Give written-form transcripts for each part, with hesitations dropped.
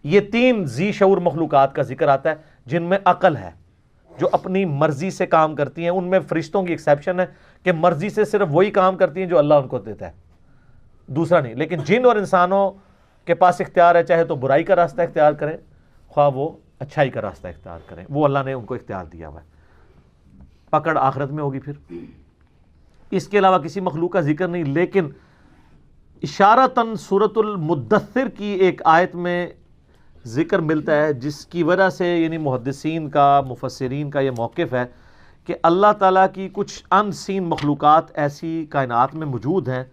یہ 3 ذی شعور مخلوقات کا ذکر آتا ہے جن میں عقل ہے، جو اپنی مرضی سے کام کرتی ہیں. ان میں فرشتوں کی ایکسیپشن ہے کہ مرضی سے صرف وہی کام کرتی ہیں جو اللہ ان کو دیتا ہے، دوسرا نہیں. لیکن جن اور انسانوں کے پاس اختیار ہے، چاہے تو برائی کا راستہ اختیار کریں، خواہ وہ اچھائی کا راستہ اختیار کریں، وہ اللہ نے ان کو اختیار دیا ہوا ہے. پکڑ آخرت میں ہوگی. پھر اس کے علاوہ کسی مخلوق کا ذکر نہیں. لیکن اشارتاً سورۃ المدثر کی ایک آیت میں ذکر ملتا ہے جس کی وجہ سے یعنی محدثین کا، مفسرین کا یہ موقف ہے کہ اللہ تعالیٰ کی کچھ ان سین مخلوقات ایسی کائنات میں موجود ہیں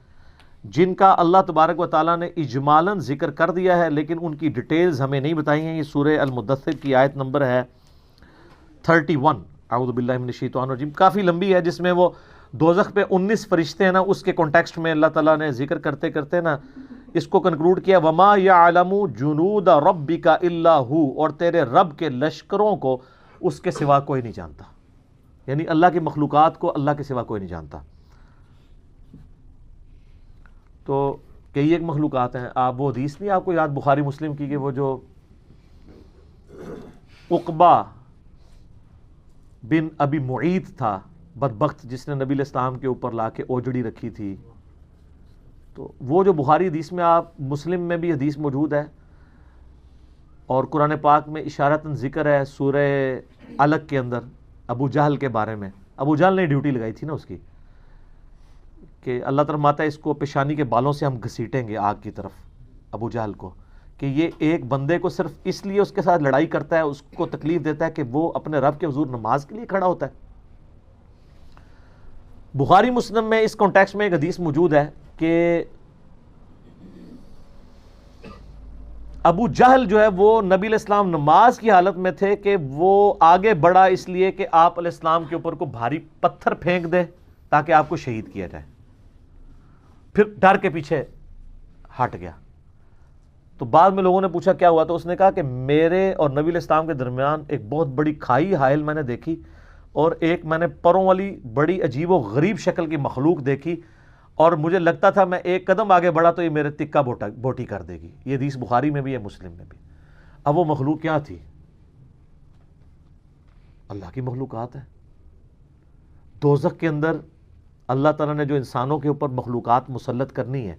جن کا اللہ تبارک و تعالیٰ نے اجمالاً ذکر کر دیا ہے، لیکن ان کی ڈیٹیلز ہمیں نہیں بتائی ہیں. یہ سورہ المدثر کی آیت نمبر ہے 31. اعوذ باللہ من الشیطان الرجیم. کافی لمبی ہے، جس میں وہ دوزخ پہ 19 فرشتے ہیں نا، اس کے کانٹیکسٹ میں اللہ تعالیٰ نے ذکر کرتے کرتے نا اس کو کنکلوڈ کیا، وَمَا يَعْلَمُ جُنُودَ رَبِّكَ إِلَّا هُوَ، اور تیرے رب کے لشکروں کو اس کے سوا کوئی نہیں جانتا. یعنی اللہ کی مخلوقات کو اللہ کے سوا کوئی نہیں جانتا. تو کئی ایک مخلوقات ہیں. آپ وہ حدیث نہیں آپ کو یاد بخاری مسلم کی کہ وہ جو عقبہ بن ابی معیط تھا بدبخت، جس نے نبی علیہ السلام کے اوپر لا کے اوجڑی رکھی تھی، تو وہ جو بخاری حدیث میں، آپ مسلم میں بھی حدیث موجود ہے اور قرآن پاک میں اشارتاً ذکر ہے سورہ علق کے اندر ابو جہل کے بارے میں. ابو جہل نے ڈیوٹی لگائی تھی نا اس کی کہ اللہ تعالیٰ فرماتا ہے اس کو پیشانی کے بالوں سے ہم گھسیٹیں گے آگ کی طرف، ابو جہل کو، کہ یہ ایک بندے کو صرف اس لیے اس کے ساتھ لڑائی کرتا ہے، اس کو تکلیف دیتا ہے کہ وہ اپنے رب کے حضور نماز کے لیے کھڑا ہوتا ہے. بخاری مسلم میں اس کانٹیکسٹ میں ایک حدیث موجود ہے کہ ابو جہل جو ہے وہ نبی علیہ السلام نماز کی حالت میں تھے کہ وہ آگے بڑھا اس لیے کہ آپ علیہ السلام کے اوپر کو بھاری پتھر پھینک دے تاکہ آپ کو شہید کیا جائے. پھر ڈر کے پیچھے ہٹ گیا. تو بعد میں لوگوں نے پوچھا کیا ہوا، تو اس نے کہا کہ میرے اور نبی علیہ السلام کے درمیان ایک بہت بڑی کھائی حائل میں نے دیکھی، اور ایک میں نے پروں والی بڑی عجیب و غریب شکل کی مخلوق دیکھی، اور مجھے لگتا تھا میں ایک قدم آگے بڑھا تو یہ میرے تکہ بوٹی کر دے گی. یہ حدیث بخاری میں بھی ہے، مسلم میں بھی. اب وہ مخلوق کیا تھی؟ اللہ کی مخلوقات ہے. دوزخ کے اندر اللہ تعالیٰ نے جو انسانوں کے اوپر مخلوقات مسلط کرنی ہے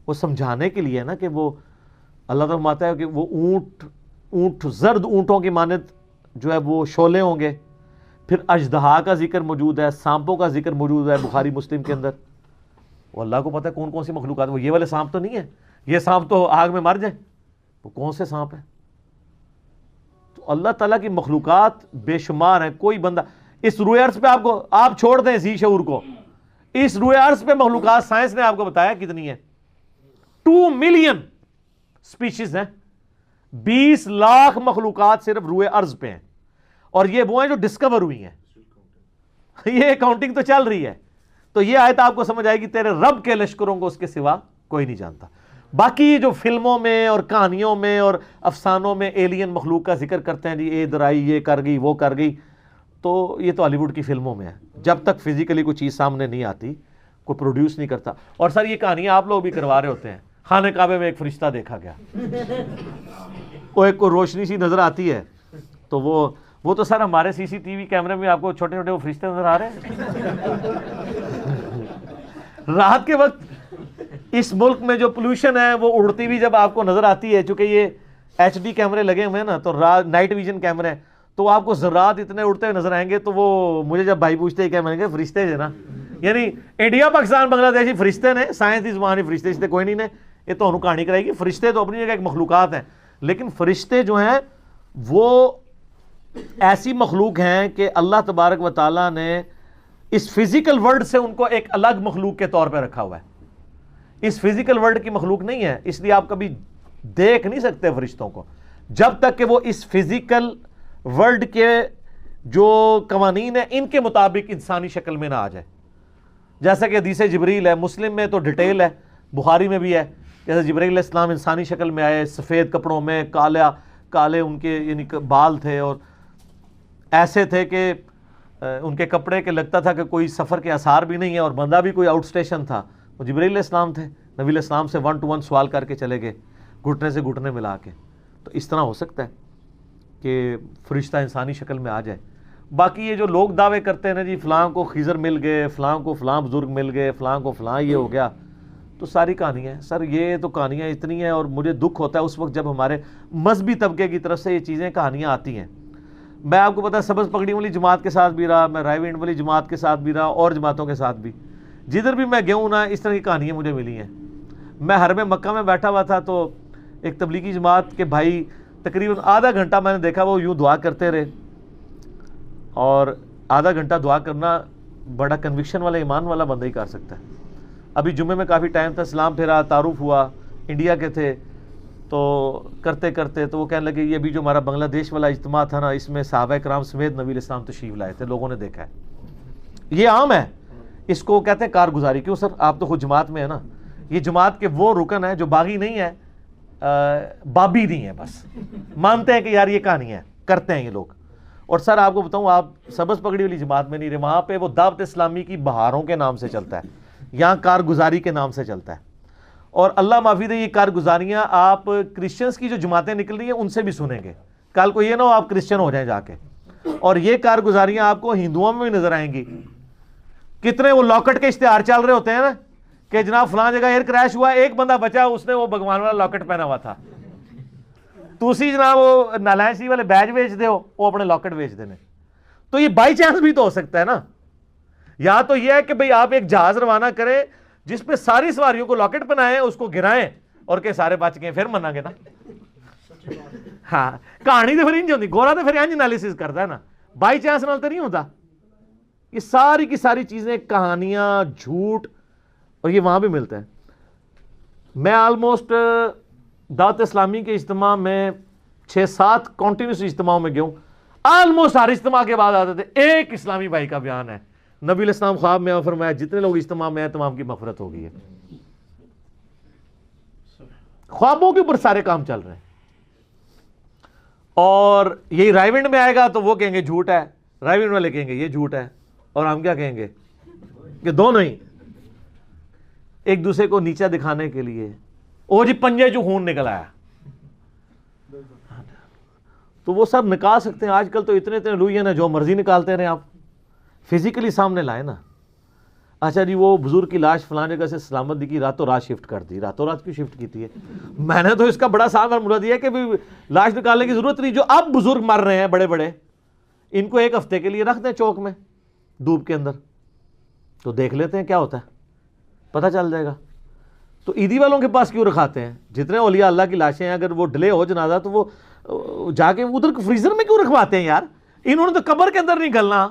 وہ سمجھانے کے لیے نا، کہ وہ اللہ تعالیٰ فرماتا ہے کہ وہ اونٹ زرد اونٹوں کی مانند جو ہے وہ شعلے ہوں گے. پھر اژدہا کا ذکر موجود ہے، سانپوں کا ذکر موجود ہے بخاری مسلم کے اندر. وہ اللہ کو پتہ ہے کون کون سی مخلوقات. وہ یہ والے سانپ تو نہیں ہے، یہ سانپ تو آگ میں مر جائیں. وہ کون سے سانپ ہیں؟ تو اللہ تعالیٰ کی مخلوقات بے شمار ہیں. کوئی بندہ اس روئے ارض پہ آپ چھوڑ دیں ذی شعور کو، اس روئے ارض پہ مخلوقات سائنس نے آپ کو بتایا کتنی ہے. 2 ملین سپیشیز ہیں، 20 لاکھ مخلوقات صرف روئے ارض پہ ہیں، اور یہ وہ ہیں جو ڈسکور ہوئی ہیں. یہ کاؤنٹنگ تو چل رہی ہے. تو یہ آیت آپ کو سمجھ آئے گی تیرے رب کے لشکروں کو اس کے سوا کوئی نہیں جانتا. باقی جو فلموں میں اور کہانیوں میں اور افسانوں میں ایلین مخلوق کا ذکر کرتے ہیں، جی یہ ادھر آئی، یہ کر گئی، وہ کر گئی، تو یہ تو ہالی ووڈ کی فلموں میں ہے. جب تک فزیکلی کوئی چیز سامنے نہیں آتی کوئی پروڈیوس نہیں کرتا. اور سر یہ کہانیاں آپ لوگ بھی کروا رہے ہوتے ہیں. خانہ کعبے میں ایک فرشتہ دیکھا گیا، وہ ایک کو روشنی سی نظر آتی ہے، تو وہ تو سر ہمارے سی سی ٹی وی کیمرے میں آپ کو چھوٹے چھوٹے وہ فرشتے نظر آ رہے ہیں. رات کے وقت اس ملک میں جو پولوشن ہے وہ اڑتی بھی جب آپ کو نظر آتی ہے، چونکہ یہ ایچ ڈی کیمرے لگے ہوئے ہیں نا، تو نائٹ ویژن کیمرے ہیں، تو آپ کو ذرات اتنے اڑتے ہوئے نظر آئیں گے. تو وہ مجھے جب بھائی پوچھتے ہیں کیا، میں نے کہا فرشتے جو نا، یعنی انڈیا پاکستان بنگلہ دیش ہی فرشتے نے، سائنس دی زبان ہی فرشتے کوئی نہیں نے. یہ تو انہوں کہانی کرائے گی. فرشتے تو اپنی جگہ ایک مخلوقات ہیں، لیکن فرشتے جو ہیں وہ ایسی مخلوق ہیں کہ اللہ تبارک و تعالیٰ نے اس فزیکل ورلڈ سے ان کو ایک الگ مخلوق کے طور پہ رکھا ہوا ہے. اس فزیکل ورلڈ کی مخلوق نہیں ہے، اس لیے آپ کبھی دیکھ نہیں سکتے فرشتوں کو جب تک کہ وہ اس فزیکل ورلڈ کے جو قوانین ہیں ان کے مطابق انسانی شکل میں نہ آ جائے. جیسا کہ حدیث جبریل ہے، مسلم میں تو ڈیٹیل ہے، بخاری میں بھی ہے. جیسے جبریل علیہ السلام انسانی شکل میں آئے، سفید کپڑوں میں، کالے ان کے یعنی بال تھے، اور ایسے تھے کہ ان کے کپڑے کے لگتا تھا کہ کوئی سفر کے آثار بھی نہیں ہے، اور بندہ بھی کوئی آؤٹ سٹیشن تھا. وہ جبریل علیہ السلام تھے. نبی علیہ السلام سے 1 to 1 سوال کر کے چلے گئے، گھٹنے سے گھٹنے ملا کے. تو اس طرح ہو سکتا ہے کہ فرشتہ انسانی شکل میں آ جائے. باقی یہ جو لوگ دعوے کرتے ہیں نا جی فلاں کو خضر مل گئے، فلاں کو فلاں بزرگ مل گئے، فلاں کو فلاں یہ ہو گیا، تو ساری کہانیاں ہیں سر. یہ تو کہانیاں اتنی ہیں، اور مجھے دکھ ہوتا ہے اس وقت جب ہمارے مذہبی طبقے کی طرف سے یہ چیزیں کہانیاں آتی ہیں. میں آپ کو پتا ہے سبز پگڑی والی جماعت کے ساتھ بھی رہا، میں رائے وینڈ والی جماعت کے ساتھ بھی رہا، اور جماعتوں کے ساتھ بھی، جدھر بھی میں گیا ہوں نا اس طرح کی کہانیاں مجھے ملی ہیں. میں حرم مکہ میں بیٹھا ہوا تھا تو ایک تبلیغی جماعت کے بھائی تقریباً آدھا گھنٹہ میں نے دیکھا وہ یوں دعا کرتے رہے، اور آدھا گھنٹہ دعا کرنا بڑا کنوکشن والا ایمان والا بندہ ہی کر سکتا ہے. ابھی جمعے میں کافی ٹائم تھا، سلام پھیرا، تعارف ہوا، انڈیا کے تھے، تو کرتے کرتے تو وہ کہنے لگے یہ ابھی جو ہمارا بنگلہ دیش والا اجتماع تھا نا اس میں صحابہ کرام سمیت نبی علیہ السلام تشریف لائے تھے، لوگوں نے دیکھا ہے. یہ عام ہے، اس کو کہتے ہیں کارگزاری. کیوں سر؟ آپ تو خود جماعت میں ہے نا. یہ جماعت کے وہ رکن ہے جو باغی نہیں ہے، بابی نہیں ہے، بس مانتے ہیں کہ یار یہ کہانی ہے، کرتے ہیں یہ لوگ. اور سر آپ کو بتاؤں، آپ سبز پگڑی والی جماعت میں نہیں رہے، وہاں پہ وہ دعوت اسلامی کی بہاروں کے نام سے چلتا ہے، یہاں کارگزاری کے نام سے چلتا ہے. اور اللہ معافی دے، یہ کارگزاریاں آپ کرسچنز کی جو جماعتیں نکل رہی ہیں ان سے بھی سنیں گے. کل کو یہ نہ ہو آپ کرسچن ہو جائیں جا کے. اور یہ کارگزاریاں آپ کو ہندوؤں میں بھی نظر آئیں گی. کتنے وہ لاکٹ کے اشتہار چل رہے ہوتے ہیں نا کہ جناب فلاں جگہ ایئر کریش ہوا، ایک بندہ بچا، اس نے وہ بھگوان والا لاکٹ پہنا ہوا تھا. تسی جناب وہ نالائن سی والے بیج بیچ دے ہو، وہ اپنے لاکٹ بیچ دینے. تو یہ بائی چانس بھی تو ہو سکتا ہے نا. یا تو یہ ہے کہ بھئی آپ ایک جہاز روانہ کریں جس پہ ساری سواریوں کو لاکٹ پہنائیں، اس کو گرائیں اور کہ سارے بچ گئے، پھر منیں گے نا. ہاں کہانی تو پھر انج ہوتی، گورا تو پھر انج انالیسس کرتا ہے نا، بائی چانس نال تو نہیں ہوتا. یہ ساری کی ساری چیزیں کہانیاں، جھوٹ، اور یہ وہاں بھی ملتا ہے. میں آلموسٹ دعوت اسلامی کے اجتماع میں 6-7 کنٹینیوس اجتماعوں میں گیا ہوں. آلموسٹ ہر اجتماع کے بعد آتے تھے ایک اسلامی بھائی کا بیان ہے، نبی علیہ السلام خواب میں فرمایا جتنے لوگ اجتماع میں ہیں تمام کی مغفرت ہو گئی ہے. خوابوں کے اوپر سارے کام چل رہے ہیں. اور یہی رائے ونڈ میں آئے گا تو وہ کہیں گے جھوٹ ہے، رائے ونڈ والے کہیں گے یہ جھوٹ ہے، اور ہم کیا کہیں گے کہ دونوں ہی ایک دوسرے کو نیچا دکھانے کے لیے. او جی پنجے جو خون نکل آیا، تو وہ سب نکال سکتے ہیں. آج کل تو اتنے لوئی ہیں جو مرضی نکالتے رہے، آپ فزیکلی سامنے لائے نا. اچھا جی وہ بزرگ کی لاش فلاں جگہ سے سلامت دی کی، راتوں رات شفٹ کر دی. راتوں رات کیوں شفٹ کی ہے؟ میں نے تو اس کا بڑا سادہ فارمولا دیا کہ لاش نکالنے کی ضرورت نہیں. جو اب بزرگ مر رہے ہیں بڑے بڑے، ان کو ایک ہفتے کے لیے رکھ دیں چوک میں دھوپ کے اندر، تو دیکھ لیتے ہیں کیا ہوتا ہے، پتہ چل جائے گا. تو عیدی والوں کے پاس کیوں رکھاتے ہیں؟ جتنے اولیاء اللہ کی لاشیں ہیں اگر وہ ڈلے ہو جنازہ تو وہ جا کے ادھر فریزر میں کیوں رکھواتے ہیں یار؟ انہوں نے تو قبر کے اندر نہیں گلنا،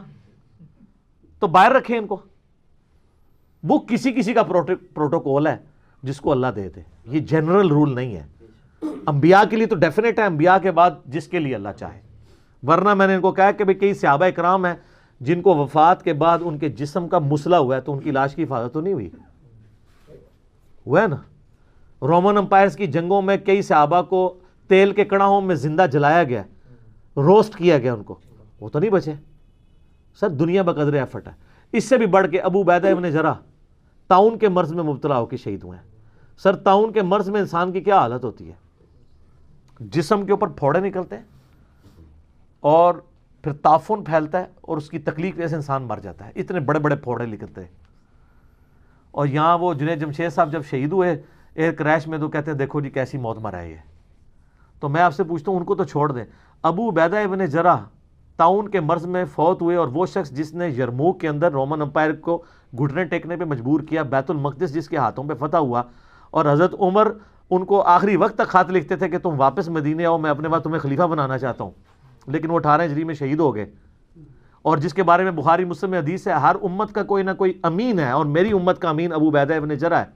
تو باہر رکھیں ان کو. وہ کسی کا پروٹوکول ہے جس کو اللہ دے دے، یہ جنرل رول نہیں ہے. انبیاء کے لیے تو ڈیفینیٹ ہے، انبیاء کے بعد جس کے لیے اللہ چاہے. ورنہ میں نے ان کو کہا کہ کئی صحابہ کرام ہیں جن کو وفات کے بعد ان کے جسم کا مسئلہ ہوا ہے تو ان کی لاش کی حفاظت تو نہیں ہوئی. ہوا ہے نا. رومن امپائرز کی جنگوں میں کئی صحابہ کو تیل کے کڑاہوں میں زندہ جلایا گیا، روسٹ کیا گیا ان کو، وہ تو نہیں بچے. سر دنیا بقدر ایفٹ ہے. اس سے بھی بڑھ کے ابو عبیدہ ابن جراح طاعون کے مرض میں مبتلا ہو کے شہید ہوئے ہیں. سر طاعون کے مرض میں انسان کی کیا حالت ہوتی ہے؟ جسم کے اوپر پھوڑے نکلتے ہیں اور پھر تعفن پھیلتا ہے اور اس کی تکلیف سے انسان مر جاتا ہے. اتنے بڑے بڑے پھوڑے نکلتے ہیں. اور یہاں وہ جنید جمشید صاحب جب شہید ہوئے ایئر کریش میں تو کہتے ہیں دیکھو جی کیسی موت مرا ہے یہ. تو میں آپ سے پوچھتا ہوں ان کو تو چھوڑ دیں. ابو عبیدہ ابن جراح طاعون کے مرض میں فوت ہوئے، اور وہ شخص جس نے یرموک کے اندر رومن امپائر کو گھٹنے ٹیکنے پہ مجبور کیا، بیت المقدس جس کے ہاتھوں پہ فتح ہوا، اور حضرت عمر ان کو آخری وقت تک خط لکھتے تھے کہ تم واپس مدینے آؤ، میں اپنے بعد تمہیں خلیفہ بنانا چاہتا ہوں، لیکن وہ 18 ہجری میں شہید ہو گئے. اور جس کے بارے میں بخاری مسلم میں حدیث ہے ہر امت کا کوئی نہ کوئی امین ہے، اور میری امت کا امین ابو عبیدہ ابن جراح ہے.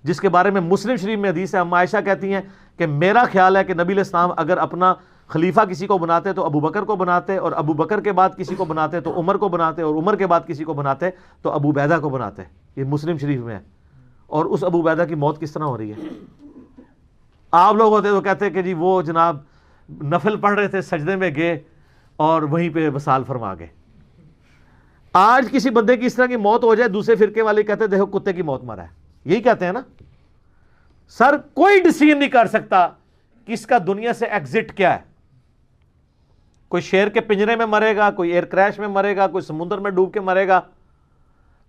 جس کے بارے میں مسلم شریف میں حدیث ہے، عائشہ کہتی ہیں کہ میرا خیال ہے کہ نبی علیہ السلام اگر اپنا خلیفہ کسی کو بناتے تو ابو بکر کو بناتے، اور ابو بکر کے بعد کسی کو بناتے تو عمر کو بناتے، اور عمر کے بعد کسی کو بناتے تو ابو عبیدہ کو بناتے. یہ مسلم شریف میں ہے. اور اس ابو عبیدہ کی موت کس طرح ہو رہی ہے؟ آپ لوگ ہوتے تو کہتے کہ جی وہ جناب نفل پڑھ رہے تھے، سجدے میں گئے اور وہیں پہ وصال فرما گئے. آج کسی بندے کی اس طرح کی موت ہو جائے، دوسرے فرقے والے کہتے دیکھو کتے کی موت مرا ہے. یہی کہتے ہیں نا. سر کوئی ڈیسیژن نہیں کر سکتا کس کا دنیا سے ایگزٹ کیا ہے. کوئی شیر کے پنجرے میں مرے گا, کوئی ایئر کریش میں مرے گا, کوئی سمندر میں ڈوب کے مرے گا,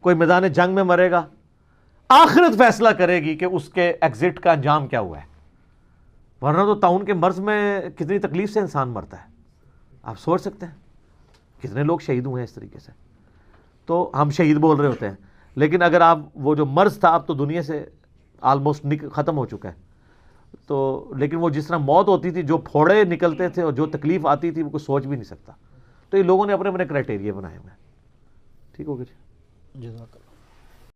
کوئی میدان جنگ میں مرے گا. آخرت فیصلہ کرے گی کہ اس کے ایگزٹ کا انجام کیا ہوا ہے. ورنہ تو طاعون کے مرض میں کتنی تکلیف سے انسان مرتا ہے, آپ سوچ سکتے ہیں کتنے لوگ شہید ہوئے ہیں اس طریقے سے. تو ہم شہید بول رہے ہوتے ہیں, لیکن اگر آپ وہ جو مرض تھا اب تو دنیا سے آلموسٹ ختم ہو چکا ہے. تو لیکن وہ جس طرح موت ہوتی تھی, جو پھوڑے نکلتے تھے اور جو تکلیف آتی تھی, وہ کوئی سوچ بھی نہیں سکتا. تو یہ لوگوں نے اپنے اپنے کرائٹیریا بنائے ہوئے ہیں. ٹھیک ہو گیا جی. جزاک اللہ.